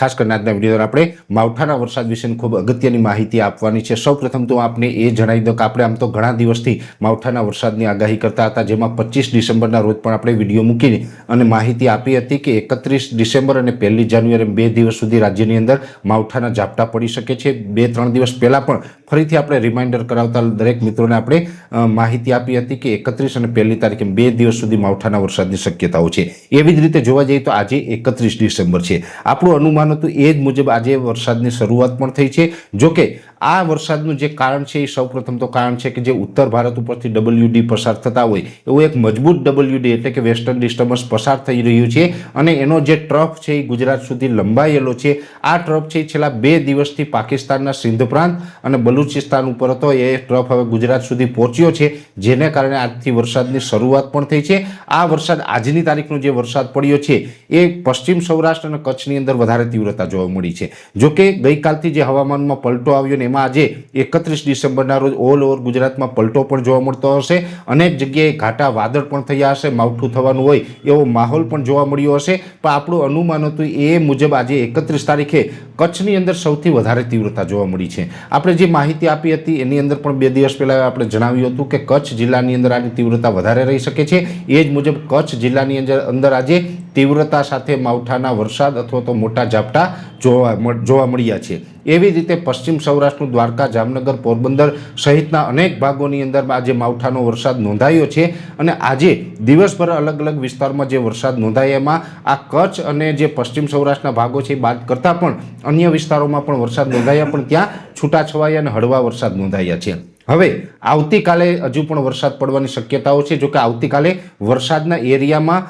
ખાસ કરીને આજના વિડીયો આપણે માવઠાના વરસાદ વિશેની ખૂબ અગત્યની માહિતી આપવાની છે। સૌપ્રથમ તો આપને એ જણાવી દો કે આપણે આમ તો ઘણા દિવસથી માવઠાના વરસાદની આગાહી કરતા હતા, જેમાં 25 ડિસેમ્બરના રોજ પણ આપણે વિડીયો મૂકીને અને માહિતી આપી હતી કે 31 ડિસેમ્બર અને 1 જાન્યુઆરી 2 દિવસ સુધી રાજ્યની અંદર માવઠાના ઝાપટા પડી શકે છે। 2-3 દિવસ પહેલા પણ ફરીથી આપણે રિમાઇન્ડર કરાવતા દરેક મિત્રોને આપણે માહિતી આપી હતી કે 31 અને 1 તારીખે 2 દિવસ સુધી માવઠાના વરસાદની શક્યતાઓ છે। એવી જ રીતે જોવા જઈએ તો આજે 31 ડિસેમ્બર છે। આપણું અનુમાન હતું એ જ મુજબ આજે વરસાદની શરૂઆત પણ થઈ છે। જોકે આ વરસાદનું જે કારણ છે એ સૌપ્રથમ તો કારણ છે કે જે ઉત્તર ભારત ઉપરથી WD પસાર થતા હોય એવું એક મજબૂત WD એટલે કે વેસ્ટર્ન ડિસ્ટર્બન્સ પસાર થઈ રહ્યું છે અને એનો જે ટ્રફ છે એ ગુજરાત સુધી લંબાયેલો છે। આ ટ્રફ છે છેલ્લા 2 દિવસથી પાકિસ્તાનના સિંધ પ્રાંત અને બલુચિસ્તાન ઉપર હતો, એ ટ્રફ હવે ગુજરાત સુધી પહોંચ્યો છે, જેને કારણે આજથી વરસાદની શરૂઆત પણ થઈ છે। આ વરસાદ આજની તારીખનો જે વરસાદ પડ્યો છે એ પશ્ચિમ સૌરાષ્ટ્ર અને કચ્છની અંદર વધારે તીવ્રતા જોવા મળી છે। જોકે ગઈકાલથી જે હવામાનમાં પલટો આવ્યો ને એમાં આજે 31 ડિસેમ્બરના રોજ ઓલ ઓવર ગુજરાતમાં પલટો પણ જોવા મળતો હશે, અનેક જગ્યાએ ઘાટા વાદળ પણ થયા હશે, માવઠું થવાનું હોય એવો માહોલ પણ જોવા મળ્યો હશે। પણ આપણું અનુમાન હતું એ મુજબ આજે 31 તારીખે કચ્છની અંદર સૌથી વધારે તીવ્રતા જોવા મળી છે। આપણે જે માહિતી આપી હતી એની અંદર પણ 2 દિવસ પહેલા આપણે જણાવ્યું હતું કે કચ્છ જિલ્લાની અંદર આની તીવ્રતા વધારે રહી શકે છે। એ જ મુજબ કચ્છ જિલ્લાની અંદર આજે તીવ્રતા સાથે માવઠાના વરસાદ અથવા તો મોટા ઝાપટા જોવા મળ્યા છે। એવી રીતે પશ્ચિમ સૌરાષ્ટ્રનું દ્વારકા, જામનગર, પોરબંદર સહિતના અનેક ભાગોની અંદર આજે માવઠાનો વરસાદ નોંધાયો છે અને આજે દિવસભર અલગ અલગ વિસ્તારમાં જે વરસાદ નોંધાયા એમાં આ કચ્છ અને જે પશ્ચિમ સૌરાષ્ટ્રના ભાગો છે એ બાદ કરતાં પણ અન્ય વિસ્તારોમાં પણ વરસાદ નોંધાયા, પણ ત્યાં છૂટાછવાયા અને હળવા વરસાદ નોંધાયા છે। હવે આવતીકાલે હજુ પણ વરસાદ પડવાની શક્યતાઓ છે। જોકે આવતીકાલે વરસાદના એરિયામાં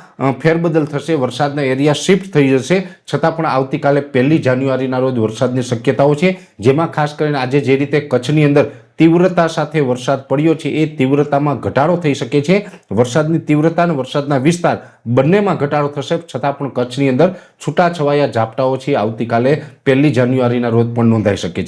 ફેરબદલ થશે, વરસાદના એરિયા શિફ્ટ થઈ જશે, છતાં પણ આવતીકાલે 1 જાન્યુઆરીના રોજ વરસાદની શક્યતાઓ છે, જેમાં ખાસ કરીને આજે જે રીતે કચ્છની અંદર તીવ્રતા સાથે વરસાદ પડ્યો છે એ તીવ્રતામાં ઘટાડો થઈ શકે છે। વરસાદની તીવ્રતા અને વરસાદના વિસ્તાર બંનેમાં ઘટાડો થશે, છતાં પણ કચ્છની અંદર છૂટાછવાયા ઝાપટાઓ છે આવતીકાલે 1 જાન્યુઆરીના રોજ પણ નોંધાઈ શકે છે।